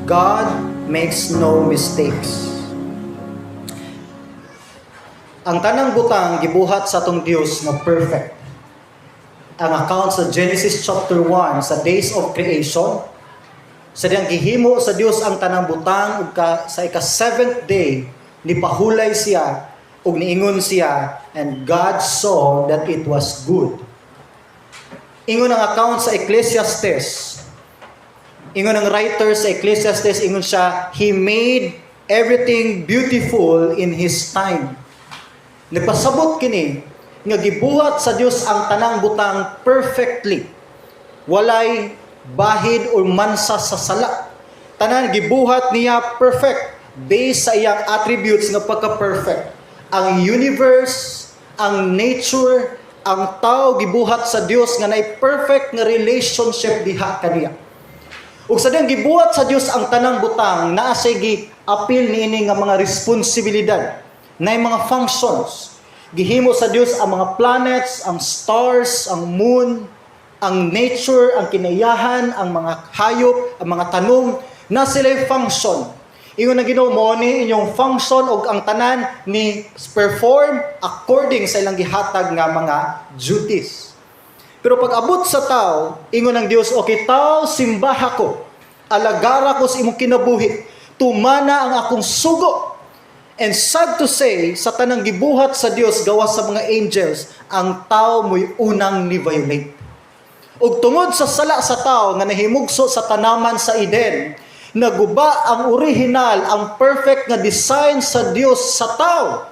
God makes no mistakes. Ang tanang butang gibuhat sa atong Dios nga perfect. Ang account sa Genesis chapter 1 sa days of creation, sa diyang gihimo sa Dios ang tanang butang ug sa ika-7th day nipahulay siya ug niingon siya, and God saw that it was good. Ingon ang account sa Ecclesiastes. Ingon ang writer sa Ecclesiastes, ingon siya, He made everything beautiful in His time. Nagpasabot kini nga gibuhat sa Dios ang tanang butang perfectly. Walay bahid o mansa sa sala. Tanan gibuhat niya perfect based sa iyang attributes nga pagka-perfect. Ang universe, ang nature, ang tao gibuhat sa Dios nga nay perfect nga relationship diha kaniya. Ug sa diyang gibuhat sa Dios ang tanang butang, naa say gi-apil niini nga mga responsibilidad, nay mga functions. Gihimo sa Dios ang mga planets, ang stars, ang moon, ang nature, ang kinayahan, ang mga hayop, ang mga tanom, na sila'y function. Ingon na Ginoo mo ni inyong function og ang tanan ni perform according sa ilang gihatag nga mga duties. Pero pag abot sa tao, ingon ng Dios, okay tao, simbaha ko, alagara ko sa imong kinabuhi, tumana ang akong sugo. And sad to say, sa tanang gibuhat sa Dios gawas sa mga angels, ang tao mo'y unang ni-violate. Ug tungod sa sala sa tao nga nahimugso sa tanaman sa Eden, naguba ang original, ang perfect nga design sa Dios sa tao.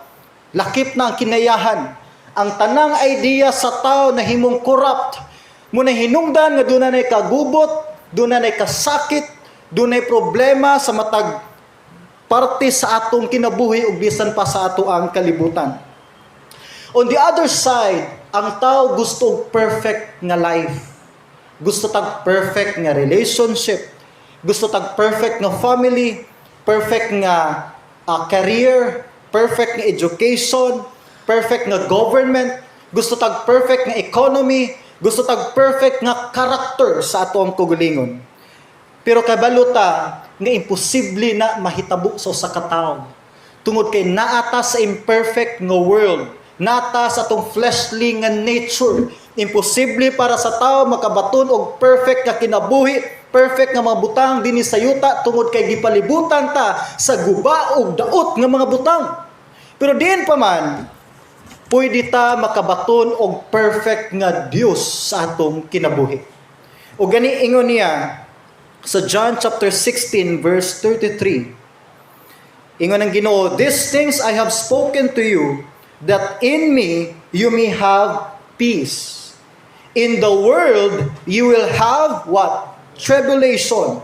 Lakip na ang kinayahan. Ang tanang idea sa tao na himong corrupt. Muna hinungdan nga doon na kagubot, doon na kasakit, doon na problema sa matag parte sa atong kinabuhi ug bisan pa sa ato ang kalibutan. On the other side, ang tao gusto perfect nga life. Gusto tag perfect nga relationship. Gusto tag perfect nga family, perfect nga career, perfect nga education, perfect nga government, gusto tag perfect nga economy, gusto tag perfect nga character sa ato ang kaugalingon. Pero kabaluta nga imposible na mahitabo sa usa ka tawo. Tungod kay naata sa imperfect nga world, naata sa atong fleshly nga nature. Imposible para sa tao makabaton og perfect nga kinabuhi, perfect nga mga butang dinhi sa yuta tungod kay gipalibutan ta sa guba ug daot nga mga butang. Pero diin pa man, pwede ta makabaton og perfect nga Dios sa atong kinabuhi. O gani ingon niya sa John chapter 16 verse 33. Ingon ang Ginoo, "These things I have spoken to you, that in me you may have peace. In the world you will have" what? "Tribulation.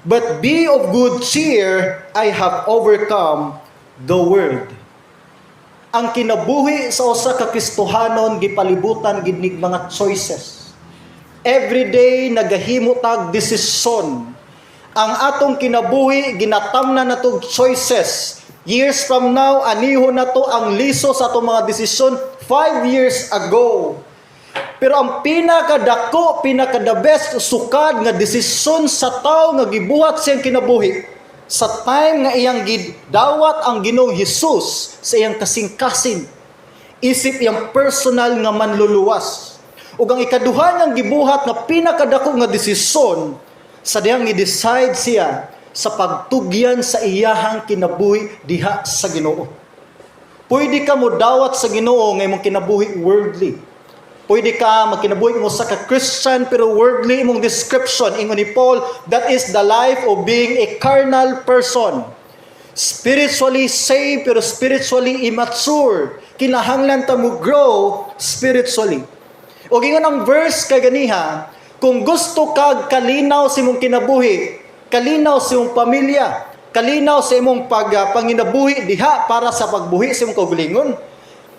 But be of good cheer, I have overcome the world." Ang kinabuhi sa usa ka Kristohanon gipalibutan gid nig mga choices. Every day nagahimo tag desisyon. Ang atong kinabuhi ginatamnan natong choices. Years from now aniho na to ang liso sa atong mga desisyon 5 years ago. Pero ang pinakadako, pinaka-the best sukad nga desisyon sa tao nga gibuhat siyang kinabuhi sa time nga iyang gidawat ang Ginoong Hesus sa iyang kasing-kasing, isip iyang personal nga manluluwas. Ug ang ikaduha niyang gibuhat nga pinakadako nga desisyon sa diyang i-decide siya sa pagtugyan sa iyahang kinabuhi diha sa Ginoo. Pwede ka mo dawat sa Ginoo nga imong kinabuhi worldly. Pwede ka magkinabuhi mo sa ka-Christian pero worldly imong description. Ingon ni Paul, that is the life of being a carnal person. Spiritually saved pero spiritually immature. Kinahanglan ta mo grow spiritually. O gingon ang verse kay ganiha, kung gusto kag kalinaw sa imong kinabuhi, kalinaw sa imong pamilya, kalinaw sa imong panginabuhi diha para sa pagbuhi sa imong kaugalingon,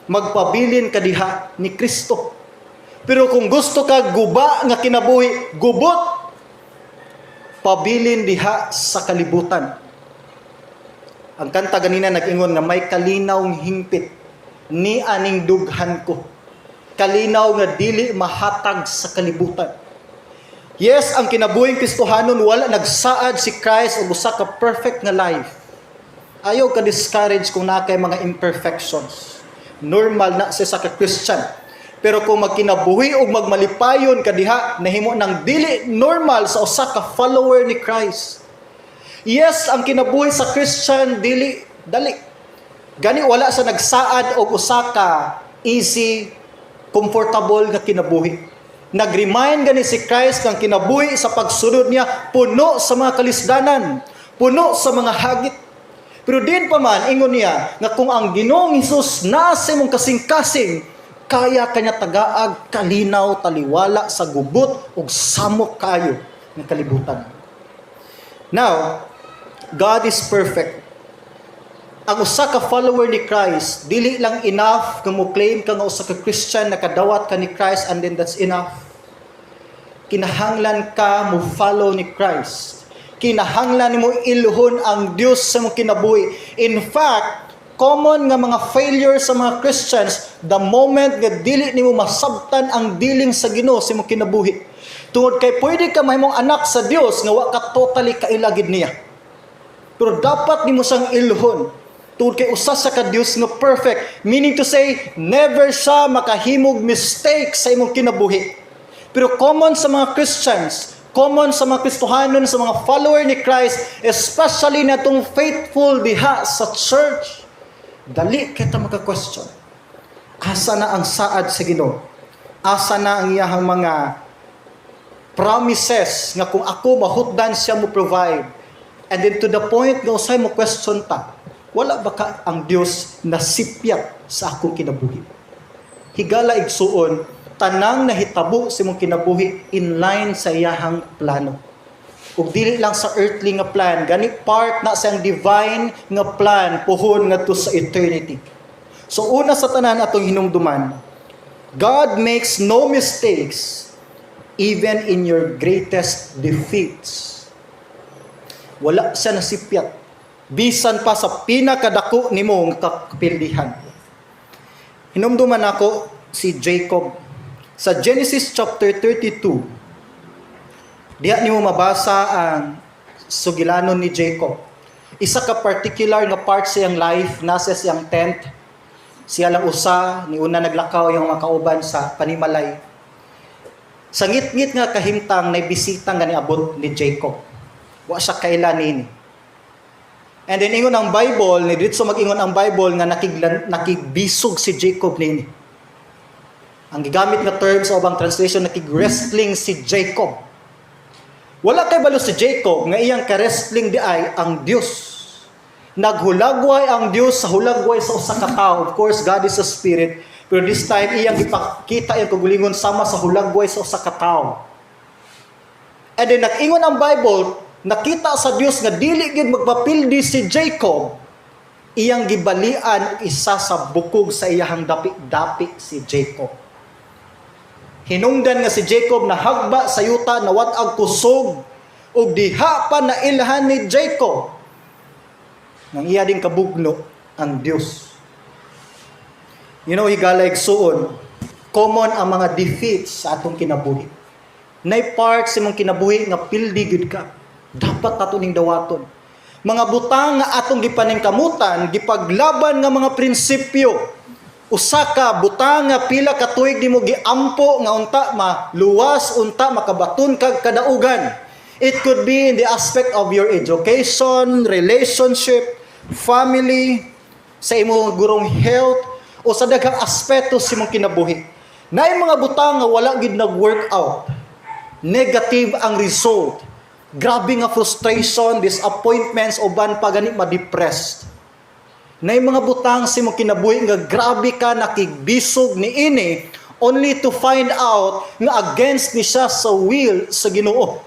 magpabilin ka diha ni Kristo. Pero kung gusto ka guba nga kinabuhi, gubot, pabilin diha sa kalibutan. Ang kanta ganina nag-ingon nga may kalinaw ng hingpit, ni aning dughan ko. Kalinaw nga dili mahatag sa kalibutan. Yes, ang kinabuhing Kristohanon wala nagsaad si Christ og usa ka perfect nga life. Ayaw ka discourage kung na kay mga imperfections. Normal na sa ka Christian. Pero kung magkinabuhi o magmalipayon ka diha, nahimo ng dili normal sa usa ka follower ni Christ. Yes, ang kinabuhi sa Christian dili dali. Gani wala sa nagsaad og usa ka easy, comfortable nga kinabuhi. Nag-remind gani si Christ kang kinabuhi sa pagsunod niya puno sa mga kalisdanan, puno sa mga hagit. Pero din pa man ingon niya nga kung ang Ginoong Hesus nasa imong kasing-kasing, kaya kanya tagaag, kalinaw, taliwala sa gubot ug samok kayo ng kalibutan. Now, God is perfect. Ang usa ka follower ni Christ, dili lang enough nga mo claim ka nga usa ka Christian, nakadawat ka ni Christ and then that's enough. Kinahanglan ka mo follow ni Christ. Kinahanglan nimo iluhon ang Dios sa mong kinabuhi. In fact, common nga mga failure sa mga Christians the moment nga dili nimo masabtan ang diling sa Ginoo sa imong kinabuhi. Tungod kay pwede ka mahimong anak sa Dios nga wa ka totally kailagid niya. Pero dapat nimo siyang iluhon. Tungod kay usa sa ka Dios nga perfect, meaning to say never siya makahimog mistake sa imong kinabuhi. Pero common sa mga Christians, common sa mga Kristohanon, sa mga follower ni Christ, especially na itong faithful diha sa church, dali kita maka-question. Asa na ang saad sa Ginoo? Asa na ang iyahang mga promises nga kung ako mahutdan siya mo provide? And then to the point nga usay mo question ta, wala ba ka ang Dios nasipyat sa akong kinabuhi? Higala igsuon, tanang nahitabo sa imong kinabuhi in line sa iyahang plano. Ug dili lang sa earthly nga plan, gani part na sa divine nga plan puhon ngadto sa eternity. So una sa tanan atong hinumduman, God makes no mistakes even in your greatest defeats. Wala siya nasipyat. Bisan pa sa pinakadako nimong kapildihan. Hinumduman ako si Jacob. Sa Genesis chapter 32, diha nimo mabasa ang sugilanon ni Jacob. Isa ka particular nga part sa iyang life, nasa siyang tent. Siya lang usa, ni una naglakaw yung mga kauban sa panimalay. Sa ngit-ngit nga kahimtang, naibisitang nga niabot ni Jacob. Wa siya kailanin. And then ingon ang Bible, ni dito mag-ingon ang Bible nga nakigbisog si Jacob nini. Ang gigamit nga term sa ubang translation, nakig-wrestling si Jacob. Wala kay balo si Jacob nga iyang ka-wrestling di ay ang Dios. Naghulagway ang Dios sa hulagway sa usa ka tawo. Of course, God is a spirit. Pero this time, iyang ipakita yung kagulingon sama sa hulagway sa usa ka tawo. And then nag-ingon ang Bible, nakita sa Dios nga dili gid magpapildi si Jacob, iyang gibalian isa sa bukog sa iyahang dapi-dapi si Jacob. Hinungdan nga si Jacob na hagba sa yuta na wat-ag kusog ug diha pa na ilhan ni Jacob nang iya ding kabugno ang Dios. You know, higala igsuon, common ang mga defeats sa atong kinabuhi. Nay part sa imong kinabuhi nga pildi gid ka. Dapat nato ning dawaton. Mga butang nga atong gipaningkamutan, gipaglaban nga mga prinsipyo. Usa ka butang nga pila ka tuig nimo giampo nga unta maluwas, unta makabaton kag kadaugan. It could be in the aspect of your education, relationship, family, sa imong gurong health, o sa daghang aspeto sa imong kinabuhi. Naay mga butang nga wala gid nag-work out. Negative ang result. Grabe nga frustration, disappointments, o ban pa gani ma-depressed. Naay mga butang sa imong kinabuhi nga grabe ka nakigbisog ni ini only to find out nga against ni siya sa will sa Ginoo.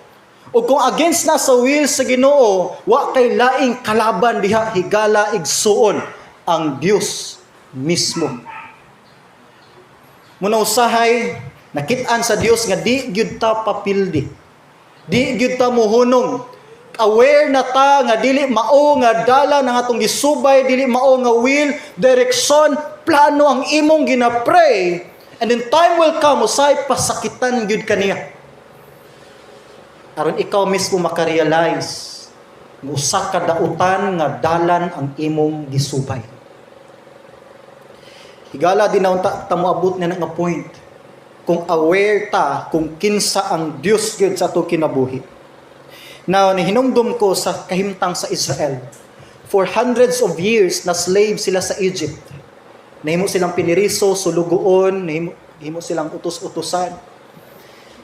O kung against na sa will sa Ginoo, wa kay laing kalaban diha higala igsuon ang Dios mismo. Muna usahay nakit-an sa Dios nga di gyud ta papildi. Di gyud ta muhunong. Aware na ta nga dili mao nga dala ng atong gisubay, dili mao nga will, direction, plano ang imong ginapray. And then time will come usay pasakitan gyud kaniya. aron ikaw mismo makarealize nga usa ka dautan nga dalan ang imong gisubay. Higala din na ta moabot na nga point kung aware ta kung kinsa ang Dios gyud sa ato kinabuhi. Now, nihinumdum ko sa kahimtang sa Israel. For hundreds of years na slave sila sa Egypt. Nahimo silang piniriso, sulugoon, nahimo silang utos-utusan.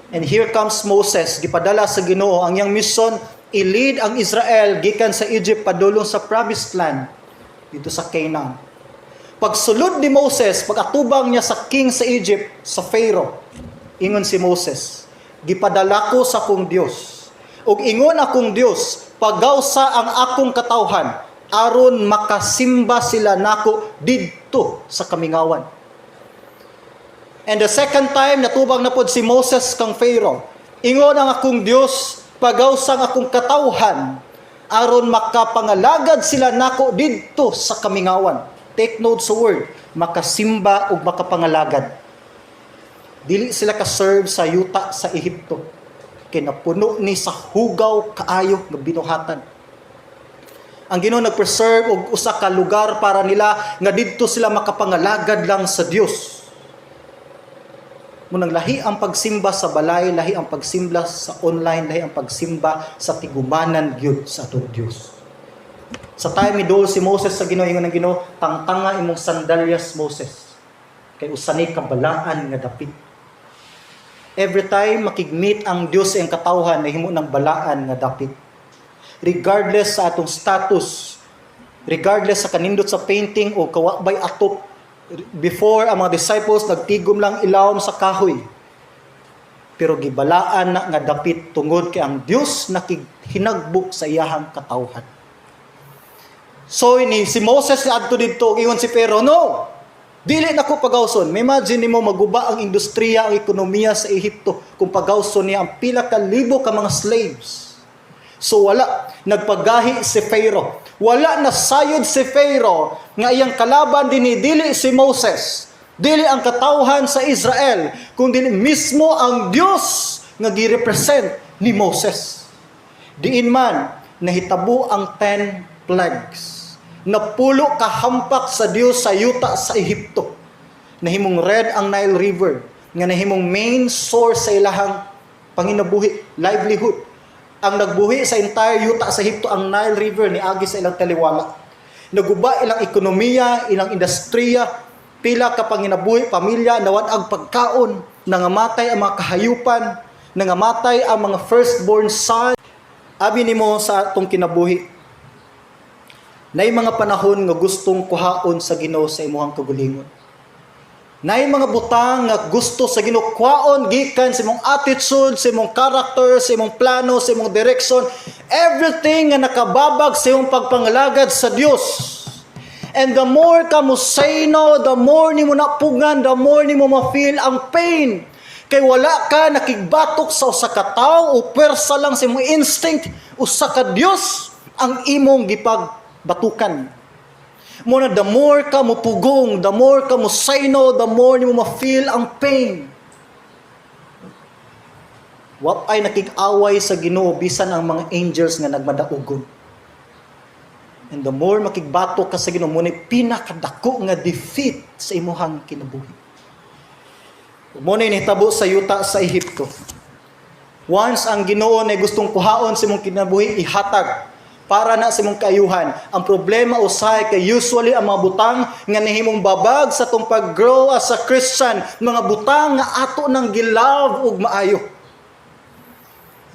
And here comes Moses, gipadala sa Ginoo ang iyang mission, i-lead ang Israel gikan sa Egypt padulong sa promised land dito sa Canaan. Pagsulod ni Moses, pag-atubang niya sa king sa Egypt, sa Pharaoh, ingon si Moses, gipadala ko sa akong Dios. Ug ingon akong Dios, pagawsa ang akong katawhan aron makasimba sila nako didto sa kamingawan. And the second time natubang na pod si Moses kang Pharaoh, ingon ang akong Dios, pagawsa ang akong katawhan aron makapangalagad sila nako didto sa kamingawan. Take note sa word, makasimba ug makapangalagad. Dili sila ka-serve sa yuta sa Ehipto. Kinapuno ni sa hugaw kaayo nga binuhatan. Ang Ginoo nagpreserve og usa ka lugar para nila nga didto sila makapangalagad lang sa Dios. Munang lahi ang pagsimba sa balay, lahi ang pagsimba sa online, lahi ang pagsimba sa tigumanan gyud sa atong Dios. Sa time ni si Moses sa Ginoo, ingon ng Ginoo, tangtanga imong sandalyas Moses. Kay usanay kabalaan nga dapit. Every time makigmeet ang Dios sa iyang katawhan, nahimo ng balaan nga dapit. Regardless sa atong status, regardless sa kanindot sa painting o kawabay atop, before ang mga disciples nagtigom lang ilawom sa kahoy. Pero gibalaan na nga dapit tungod kay ang Dios nakihinagbuk sa iyahang katawhan. So si Moses adto didto, ingon si Pharaoh, no! Dili na ko pagawson. Imagine mo maguba ang industriya, ang ekonomiya sa Ehipto kung pagawson niya ang pila ka libo ka mga slaves. So wala, nagpagahi si Pharaoh. Wala na sayod si Pharaoh nga iyang kalaban dili si Moses. Dili ang katawhan sa Israel, kundi mismo ang Dios nga girepresent ni Moses. Diin man nahitabo ang 10 plagues. Napulo kahampak sa Dios sa yuta sa Ehipto. Nahimong red ang Nile River, nga nahimong main source sa ilahang panginabuhi, livelihood. Ang nagbuhi sa entire yuta sa Ehipto ang Nile River ni agi sa ilang taliwala. Naguba ilang ekonomiya, ilang industriya, pila ka panginabuhi, pamilya, nawad-ag pagkaon, nangamatay ang mga kahayupan, nangamatay ang mga firstborn son. Abi nimo sa atong kinabuhi, nay mga panahon nga gustong kuhaon sa Ginoo sa imong kagalingon. Nay mga butang nga gusto sa Ginoo kuhaon gikan sa imong attitude, sa imong character, sa imong plano, sa imong direction, everything nga nakababag sa imong pagpangalagad sa Dios. And the more ka mo say no, the more nimo napugan, the more nimo ma-feel ang pain. Kay wala ka nakigbatok sa usa ka tawo o pwersa lang sa imong instinct, usa ka Dios ang imong batukan. Muna, the more ka mo pugong, the more ka mo say no, the more ni mo ma-feel ang pain. Wa ay nakig-away sa Ginoo bisan ang mga angels nga nagmadaugon. And the more makigbato ka sa Ginoo, muna pinakadako nga defeat sa imuhang kinabuhi. Muna nihitabo sa yuta sa Ehipto. Once ang Ginoo na gustong kuhaon sa imong kinabuhi, ihatag para na sa imong kaayuhan. Ang problema usahay kay usually ang mga butang nga nahimong babag sa tong pag-grow as a Christian, mga butang nga ato nang gilove ug maayo.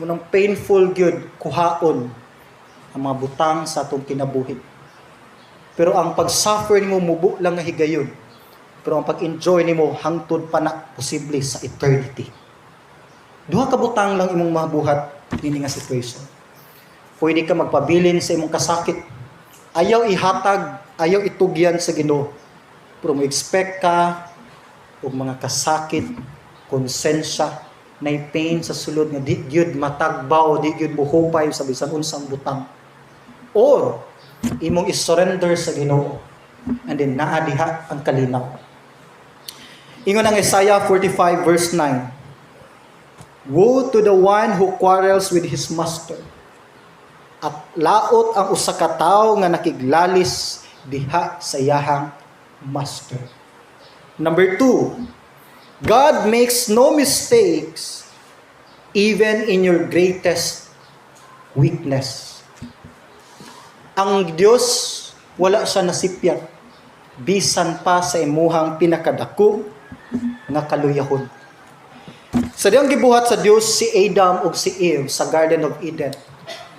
Munang painful gyud kuhaon ang mga butang sa atong kinabuhi. Pero ang pag-suffer nimo mubo lang nga higayon. Pero ang pag-enjoy nimo hangtod pa na posible sa eternity. Duha ka butang lang imong mabuhat dinhi nga situation. Pwede ka magpabilin sa imong kasakit. Ayaw ihatag, ayaw itugyan sa Ginoo. Pero mo expect ka og mga kasakit, konsensya, na pain sa sulod nga di gyud matagbaw, di gyud muhupay sa bisan unsang butang. Or imong i-surrender sa Ginoo. And then naa diha ang kalinaw. Ingon ang Isaiah 45 verse 9. Woe to the one who quarrels with his master. At laot ang usa ka tawo nga nakiglalis diha sa iyahang master. Number 2, God makes no mistakes even in your greatest weakness. Ang Dios wala siya nasipyat bisan pa sa imuhang pinakadako nga kaluyahon. Sa diyang gibuhat sa Dios si Adam ug si Eve sa Garden of Eden.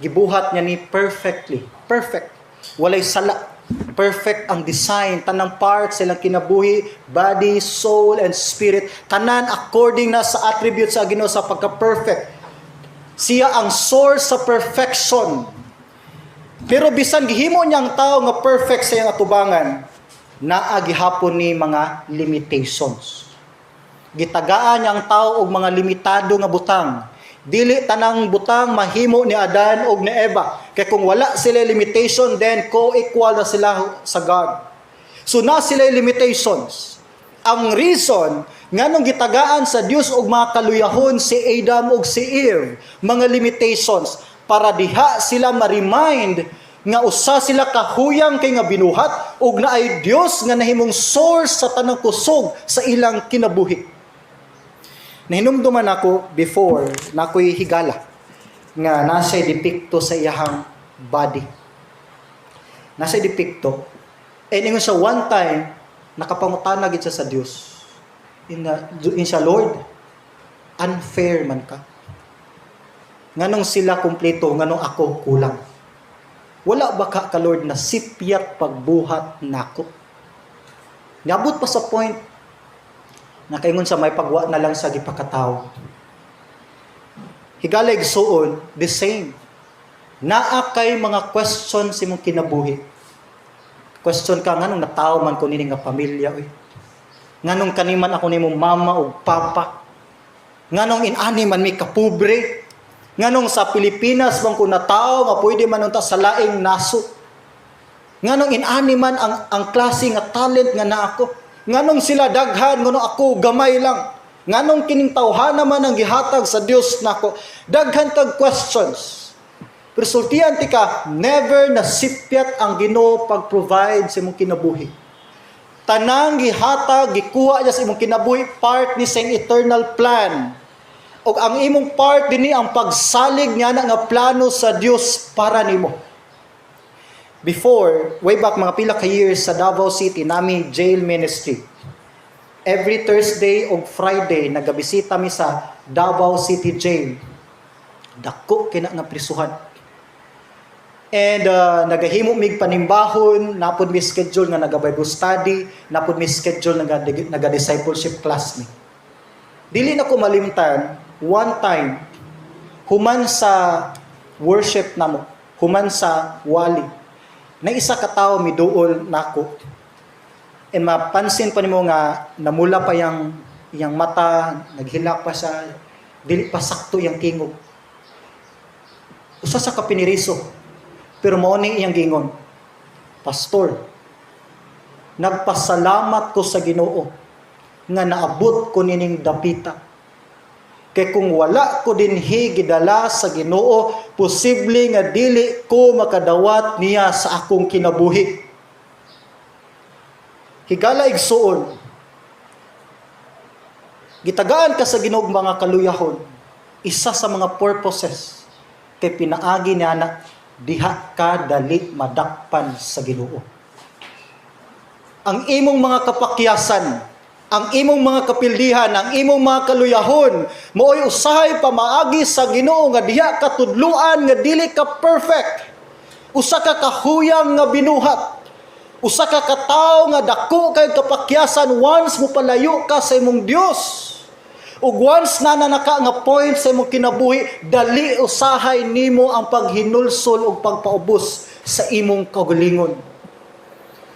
Gibuhat niya ni perfectly. Perfect. Walay sala. Perfect ang design. Tanang parts silang kinabuhi, body, soul, and spirit. Tanan according na sa attributes sa Ginoo sa pagka-perfect. Siya ang source sa perfection. Pero bisan gihimo niyang tao nga perfect sa iyang atubangan, naa gihapon ni mga limitations. Gitagaan niya ang tao og mga limitado nga butang. Dili tanang butang mahimo ni Adan og ni Eva. Kay kung wala sila limitation, then co-equal na sila sa God. So na sila limitations. Ang reason nganong gitagaan sa Dios og mga kaluyahon si Adam og si Eve, mga limitations para diha sila ma-remind nga usa sila kahuyang kay nga binuhat ug naay Dios nga nahimong source sa tanang kusog sa ilang kinabuhi. Nahinumduman ako before na ako'y higala nga nasa'y depikto sa iyahang body. Nasa'y depikto. And ingon sa one time, nakapangutana gid siya sa Dios. In siya, Lord, unfair man ka. Nganong sila kumpleto, nganong ako kulang. Wala ba ka Lord na sipyat pagbuhat nako? Niabot pa sa point nakaingon sa may pagwa na lang sa gipakataw. Higala igsuon, the same. Naa kay mga questions si mong kinabuhi. Question ka, nganong nataw man ko nini nga pamilya, oy. Nganong kaniman ako nimong mama o papa. Nganong inani man mi kapobre. Nganong sa Pilipinas bang ko nataw nga pwede man unta sa laing naso. Nganong inani man ang klase nga talent nga naa ako. Nganong sila daghan, nganong ako gamay lang. Nganong kining tawhan naman ang gihatag sa Dios nako. Daghan kag questions. Pero sultihan ti ka, never nasipyat ang Ginoo pag-provide sa imong kinabuhi. Tanang gihatag, gikuha niya sa imong kinabuhi, part ni sa eternal plan. O ang imong part dinhi ang pagsalig niya na nga plano sa Dios para nimo. Before, way back mga pila ka years sa Davao City, nami jail ministry. Every Thursday o Friday, nagabisita mi sa Davao City Jail. Dako kina nga prisuhan. And nagahimo mig panimbahon, napod mi schedule nga naga-Bible study, napod mi schedule naga-discipleship class mi. Dili na ko malimtan, one time, human sa worship namo, human sa wali, na isa ka tao miduol nako. And mapansin pa nimo nga namula pa yang mata, naghilak pa siya, dili pa sakto yang tingog. Usa sa kapiniriso. Pero mao ning iyang gingon, Pastor, nagpasalamat ko sa Ginoo nga naabot ko nining dapita. Kay kung wala ko dinhi gidala sa Ginoo, posible nga dili ko makadawat niya sa akong kinabuhi. Higala igsuon, gitagaan ka sa Ginoo mga kaluyahon, isa sa mga purposes kay pinaagi niya na diha ka dali madakpan sa Ginoo. Ang imong mga kapakyasan, ang imong mga kapildihan, ang imong mga kaluyahon, mooy usahay pamaagi sa Ginoo nga diha ka tudluan nga dili ka perfect. Usa ka kahuyang nga binuhat. Usa ka katawo nga dako kay kapakyasan once mo palayo ka sa imong Dios. Ug once na nanaka nga point sa imong kinabuhi, dali usahay nimo ang paghinulsol ug pagpaubos sa imong kaugalingon.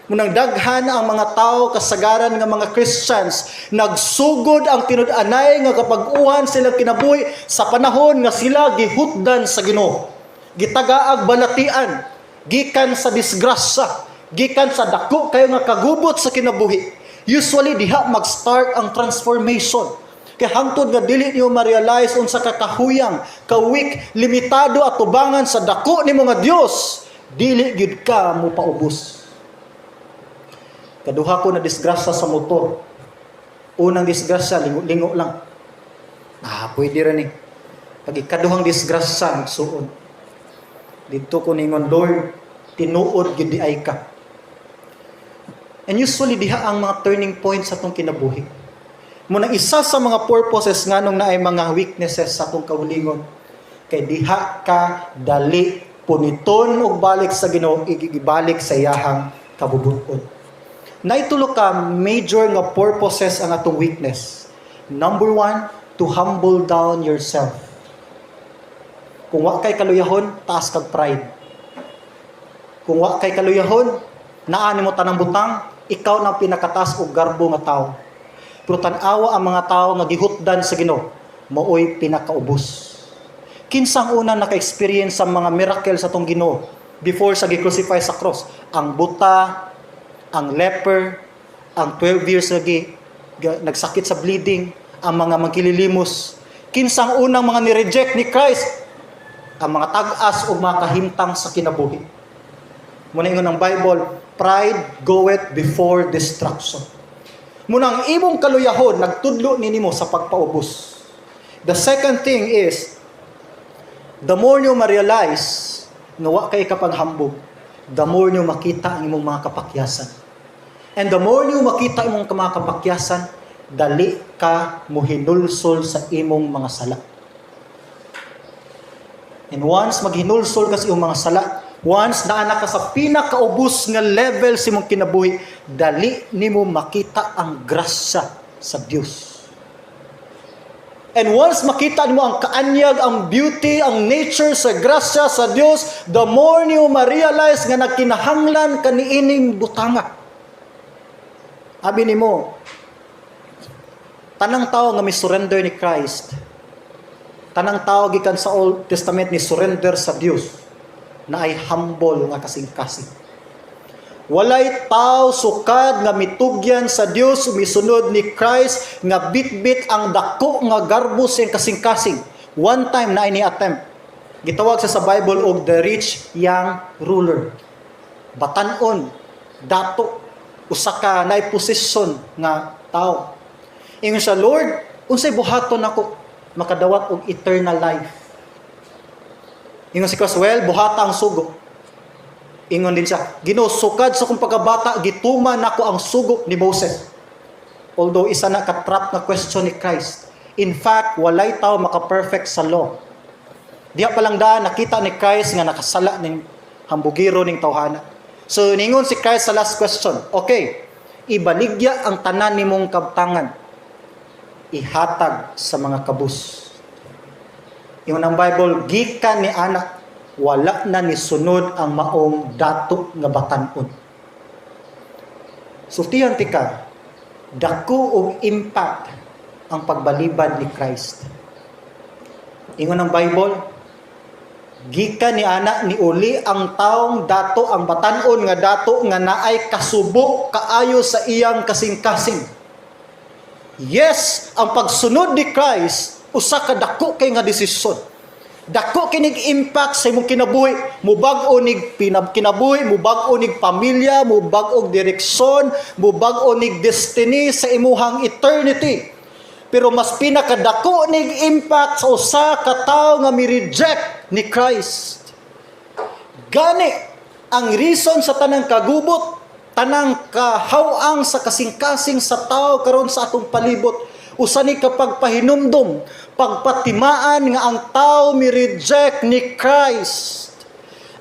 Munang daghan ang mga tao kasagaran nga mga Christians nagsugod ang tinud-anay nga kapag-uhan sila kinabuhi sa panahon nga sila gihutdan sa Ginoo. Gitagaag balatian, gikan sa disgrasya, gikan sa dako kayo nga kagubot sa kinabuhi. Usually diha mag-start ang transformation. Kay hangtod nga dili niyo ma-realize unsa ka kahuyang, ka-weak, limitado at tubangan sa dako nimo nga Dios, dili gid ka mo paubos. Kaduha ko na disgrasya sa motor. Unang disgrasya, lingo lang. Pwede rin eh. Pag ikaduhang disgrasya, nagsuon. Dito ko ningon, Lord, tinuod gid di ay ka. And usually diha ang mga turning points sa atong kinabuhi. Muna isa sa mga purposes nganong naay mga weaknesses sa atong kaulingon kay diha ka dali puniton og balik sa Ginoo, igibalik sa iyahang kabubuton. Naitulo ka major nga purposes ang atong weakness. Number 1, to humble down yourself. Kung wa kay kaluyahon, taas kag pride. Kung wa kay kaluyahon, naa nimo tanang butang, ikaw na pinakataas og garbo nga tawo. Pero tan-awa ang mga tao nga gihutdan sa Ginoo, maoy pinakaubos. Kinsang una naka-experience sa mga miracle sa tong Ginoo before sa gi-crucify sa cross? Ang buta, ang leper, ang 12 years nagsakit sa bleeding, ang mga magkililimos. Kinsang unang mga ni-reject ni Christ? Ang mga tag-as o mga kahimtang sa kinabuhi. Muna ingon ng Bible, pride goeth before destruction. Munang imong kaluyahon, nagtudlo ninimo sa pagpaubos. The second thing is, the more nyo ma-realize na wa kay kapaghambog, the more nyo makita ang imong mga kapakyasan. And the more nyo makita imong mga kapakyasan, dali ka muhinulsol sa imong mga sala. And once maghinulsol ka sa imong mga sala, once naana ka sa pinakaubos nga level sa imong kinabuhi, dali nimo makita ang grasya sa Dios. And once makita nimo ang kaanyag, ang beauty, ang nature sa grasya sa Dios, the more nimo ma-realize nga nagkinahanglan kaniining butanga. Abi nimo, tanang tao nga mi-surrender ni Christ, tanang tao gikan sa Old Testament ni surrender sa Dios, na ay humble nga kasing-kasing. Walay tao sukad nga mitugyan sa Dios umisunod ni Christ nga bitbit ang dako nga garbo sa kasing-kasing. One time na ini attempt. Gitawag sa Bible og the rich young ruler. Batan-on, dato, usa ka naay posisyon nga tao. Ingon siya, Lord, unsay buhaton ako makadawat og eternal life? Ingon si Christ, well, buhata ang sugo. Ingon din siya, Ginoo, sukad sa kong pagkabata, gituman nako ang sugo ni Moses. Although isa na ka-trap na question ni Christ. In fact, walay tao maka-perfect sa law. Diha pa lang daan, nakita ni Christ nga nakasala ng hambugiro ng tawhana. So, ningon si Christ sa last question, okay, ibaligya ang tanan nimong kabtangan. Ihatag sa mga kabus. Yung ng Bible, gikan ni anak, wala na ni sunod ang maong dato nga batan-on. So, tiyanti ka, dako og impact ang pagbalibad ni Christ. Ingon ng Bible, gikan ni anak ni uli ang taong dato, ang batan-on nga dato nga naay kasubo kaayo sa iyang kasing-kasing. Yes, ang pagsunod ni Christ, usa ka dako kay nga desisyon. Dako kinig impact sa imong kinabuhi, mubag-o nig kinabuhi, mubag-o nig pamilya, mubag-og direksyon, mubag-o nig destiny sa imuhang eternity. Pero mas pinakadako nig impact sa usa ka tawo nga mi-reject ni Christ. Gani ang reason sa tanang kagubot, tanang kahawang sa kasing-kasing sa tao karon sa atong palibot, usa ni kapag pahinumdom, pagpatimaan nga ang tao mi-reject ni Christ.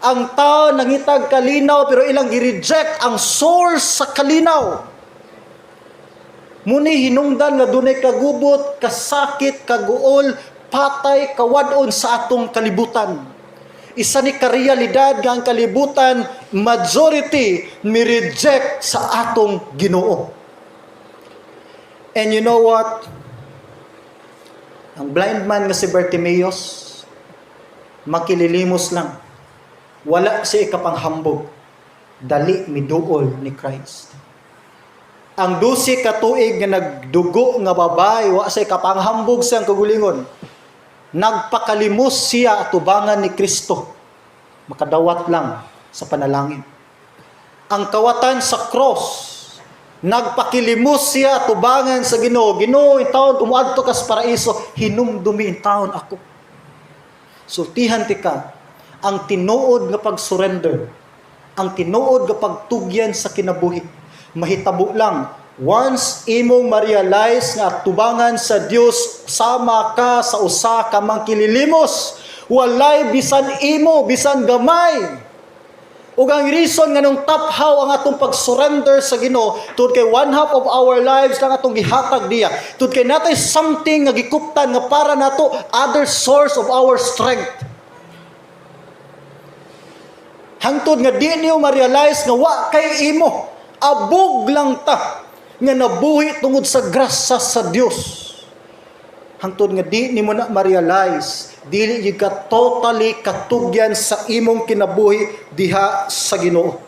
Ang tao nangitag kalinaw pero ilang gi-reject ang source sa kalinaw. Muni hinungdan nga dunay kagubot, kasakit, kaguol, patay, kawadon sa atong kalibutan. Isa ni karealidad nga ang kalibutan, majority mi-reject sa atong Ginoo. And you know what? Ang blind man nga si Bartimeus, makililimos lang. Wala siya ikapanghambog. Dali miduol ni Christ. ang 12 ka tuig nga nagdugo nga babay wa say kapanghambog siyang kagulingon, nagpakalimos siya atubangan ni Kristo, makadawat lang sa panalangin. Ang kawatan sa cross, nagpakilimos siya atubangan sa Ginoo. Ginoo, in taon umuadto ka sa paraiso, hinumdumi in taon ako. Sultihan ti ka ang tinuod nga pag-surrender, ang tinuod nga pagtugyan sa kinabuhi. Mahitabo lang, once imong ma-realize nga atubangan sa Dios, sama ka sa usa ka mang kililimos, walay bisan imo, bisan gamay. Ug ang reason nga nung taphaw ang atong pag-surrender sa Ginoo, tud kay one half of our lives lang atong gihatag diya. Tud kay natay something nga gikuptan nga para nato other source of our strength. Hangtod nga di niyo ma-realize nga wa kay imo, abog lang ta nga nabuhi tungod sa grasya sa Dios. Hangtod nga di nimo na ma-realize, dili gyud ka totally katugyan sa imong kinabuhi diha sa Ginoo.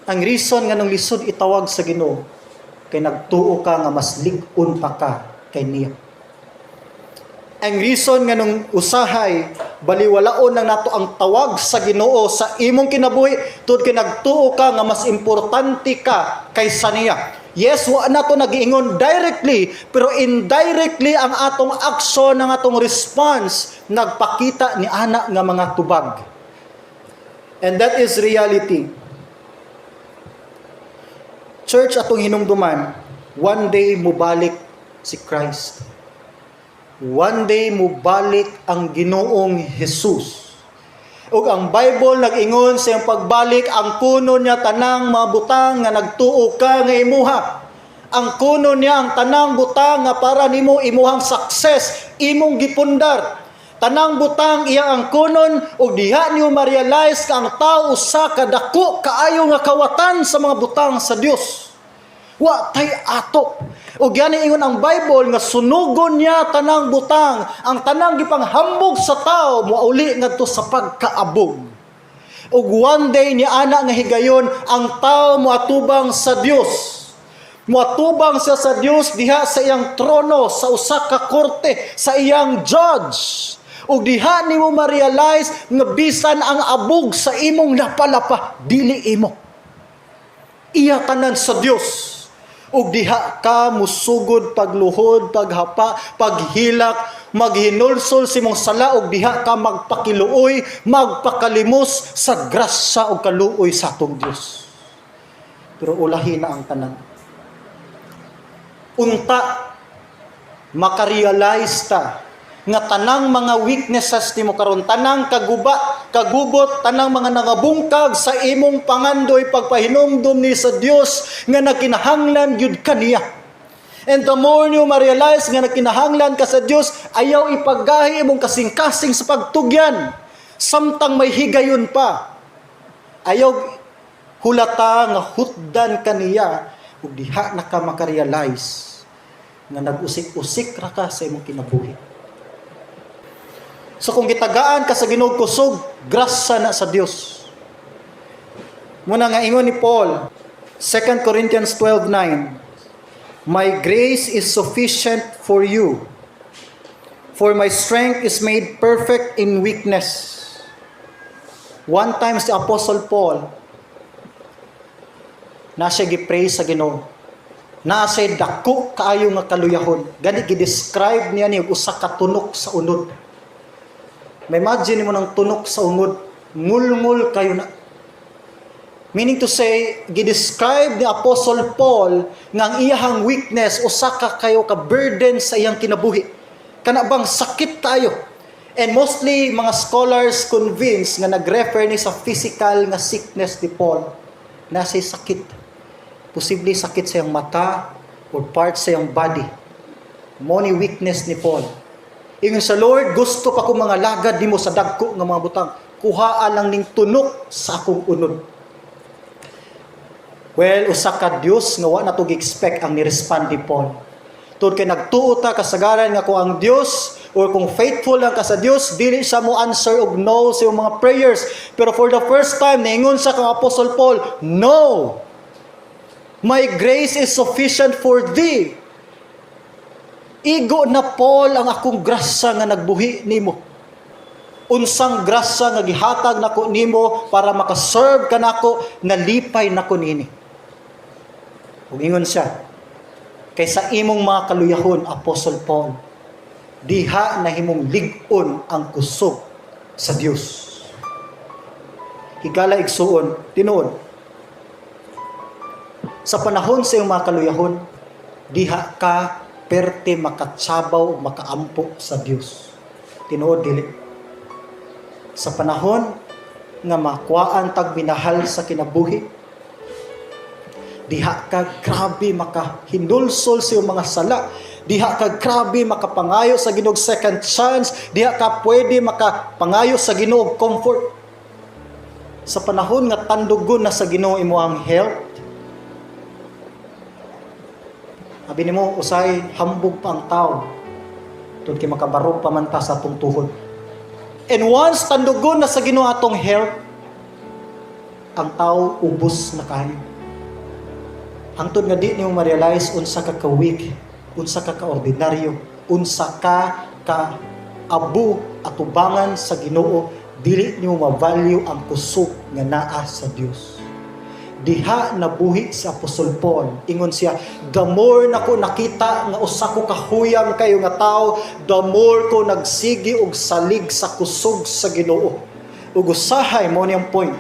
Ang reason nga nung lisod itawag sa Ginoo kay nagtuo ka nga mas lig-on pa ka kay niya. Ang reason nga nung usahay baliwalaon nang nato ang tawag sa Ginoo sa imong kinabuhi tud kay nagtuo ka nga mas importante ka kaysa niya. Yes, wa nato nagiingon directly, pero indirectly ang atong action, ang atong response nagpakita ni ana nga mga tubag. And that is reality. Church, atong hinumduman, one day mubalik si Christ. One day mubalik ang Ginoong Jesus. Ug ang Bible nag-ingon sa iyang pagbalik, ang kuno niya tanang mga butang nga nagtuo ka nga imuha. Ang kuno niya ang tanang butang nga para nimo imuhang success, imong gipundar. Tanang butang iya ang kunon ug diha niyo ma-realize ka ang tao usa ka dako kaayo nga kawatan sa mga butang sa Dios. Wa tay ato. O gani ingon ang Bible nga sunugon niya tanang butang, ang tanang gipanghambog sa tao mouli ngadto sa pagkaabog. Ug one day ni ana nga higayon ang tao moatubang sa Dios. Moatubang siya sa Dios diha sa iyang trono, sa usa ka korte, sa iyang judge. Ug diha nimo ma-realize nga bisan ang abog sa imong napalapa dili imo. Iya tanan sa Dios. Ug diha ka musugod pagluhod, paghapa, paghilak, maghinulsol si mong sala ug diha ka magpakiluoy, magpakalimos sa grasya ug kaluoy sa atong Dios. Pero ulahi na ang tanan. Unta makarealize ta nga tanang mga weaknesses nimo karon, tanang kagubot, tanang mga nangabungkag sa imong pangandoy pagpahinumdum ni sa Dios nga nakinahanglan gyud kaniya. And the more you ma-realize nga nakinahanglan ka sa Dios, ayaw ipagahi imong kasing-kasing sa pagtugyan samtang may higayon pa. Ayaw hulata nga hutdan kaniya ug diha na ka makarealize nga nag-usik-usik ra ka sa imong kinabuhi. So kung gitagaan ka sa Ginoo kusog, grasya na sa Dios. Muna nga ingon ni Paul, 2 Corinthians 12:9, "My grace is sufficient for you, for my strength is made perfect in weakness." One time si Apostle Paul, na siya gipray sa Ginoo, na siya dako kaayo nga kaluyahon. Gani gi-describe niya ni usa ka tunok sa unod. May imagine mo ng tunok sa ungod, ngulngul kayo na. Meaning to say, gidescribe ni Apostle Paul nga ang iyahang weakness, usa ka kayo ka burden sa iyang kinabuhi. Kana bang sakit tayo. And mostly, mga scholars convinced nga nag-refer ni sa physical nga sickness ni Paul. Na siya sakit. Posible sakit sa iyang mata or part sa iyang body. Mo ni weakness ni Paul. Ingon sa Lord, gusto pa ko mga lagad nimo sa dagko nga mga butang. Kuhaa lang ning tunok sa akong unod. Well, usa ka Dios nga wa na to gi-expect ang ni-respond ni Paul. Tungod kay nagtuo ta kasagaran nga kung ang Dios or kung faithful lang ka sa Dios, dili siya mo answer og no sa iyong mga prayers. Pero for the first time, naingon sa kang Apostle Paul, no. My grace is sufficient for thee. Igo na Paul ang akong grasya nga nagbuhi nimo. Unsang grasya nga gihatag nako nimo para makaserve ka nako, nalipay nako nini. Ug ingon siya, kaysa imong mga kaluyahon, Apostle Paul, diha na himong lig-on ang kusog sa Dios. Higala igsuon, tinuod. Sa panahon sa iyong mga kaluyahon, diha ka perte makatsabaw o makaampo sa Dios. Tinuod dili. Sa panahon nga makuhaan tag minahal sa kinabuhi, diha ka grabe makahindulsol sa iyong mga sala, diha ka grabe makapangayo sa Ginoong second chance, diha ka pwede makapangayo sa Ginoong comfort. Sa panahon nga tandugon na sa Ginoo imong health, abi nimo usay hambog pa ang tao tungod kay makabarog pa man ta sa atong tuhod. And once tandugon na sa Ginoo atong health, ang tao ubos na kayo. Hangtod nga di niyo ma-realize unsa ka ka-weak, unsa ka ka-ordinaryo, unsa ka ka-abu at ubangan sa Ginoo, dili niyo ma-value ang kusog nga naa sa Dios. Diha nabuhi si Apostol Paul, ingon siya, the more nako nakita nga usa ko kahuyang kayo nga tao, the more ko nagsigi og salig sa kusog sa Ginoo. Ug usahay mo niyang point,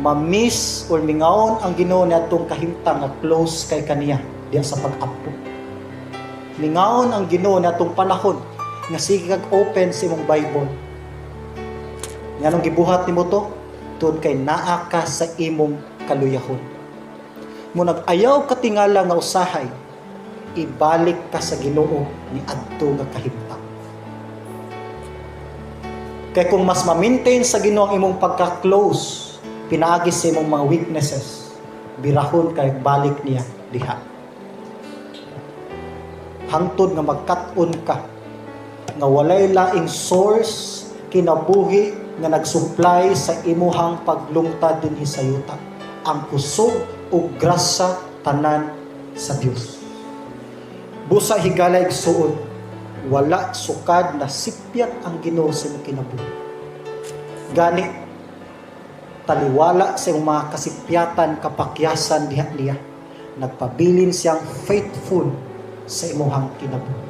ma-miss or mingaon ang Ginoo niadtong kahimtang nga close kay kaniya diha sa pag-apo. Mingaon ang Ginoo niadtong panahon nga sige kag open sa imong Bible. Nganong gibuhat nimo to? Tungod kay naa ka sa imong kaluyahon. Mo nag-ayaw ka tingala nga usahay, ibalik ka sa Ginoo ni adto nga kahimtang. Kay kung mas ma-maintain sa Ginoo ang imong pagka-close, pinaagi sa imong mga weaknesses, birahon kay balik niya diha. Hangtod nga magkat-on ka nga walay laing source kinabuhi nga nagsupply sa imuhang paglungtad dinhi sa yuta, ang kusog ug grasya tanan sa Dios. Busa higala igsuon, wala sukad na sipyat ang Ginoo sa imong kinabuhi. Gani taliwala sa imong mga kasipyatan, kapakyasan diha niya, nagpabilin siyang faithful sa imuhang kinabuhi.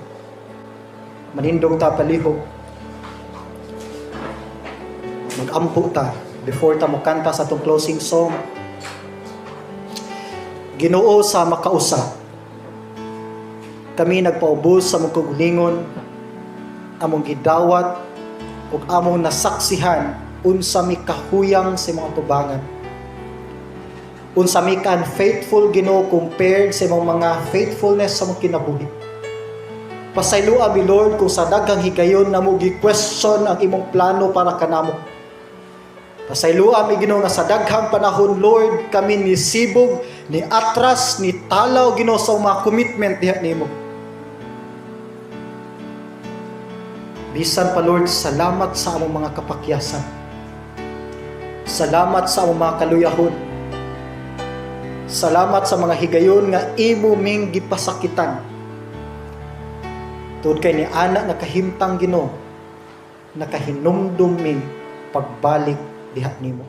Manindong ta palihog, mag-ampo ta before ta mokanta sa atong closing song. Ginoo sa makausa, kami nagpaubos sa mong kaugalingon, among gidawat ug among nasaksihan unsa mi kahuyang sa mga tubangan, unsa mi ka unfaithful Ginoo compared sa imong mga faithfulness sa mong kinabuhi. Pasayloa mi Lord kung sa daghang higayon namo gi-question ang imong plano para kanamo. Pasayloa mi Ginoo nga sa daghang panahon Lord kami ni sibog, ni atras, ni talaw Ginoo sa mga commitment diha nimo. Bisan pa Lord, salamat sa among mga kapakyasan. Salamat sa among mga kaluyahon. Salamat sa mga higayon nga imo ming gipasakitan. Tungod kay ni ana nga kahimtang Ginoo, nakahinumdum ming pagbalik diha nimo.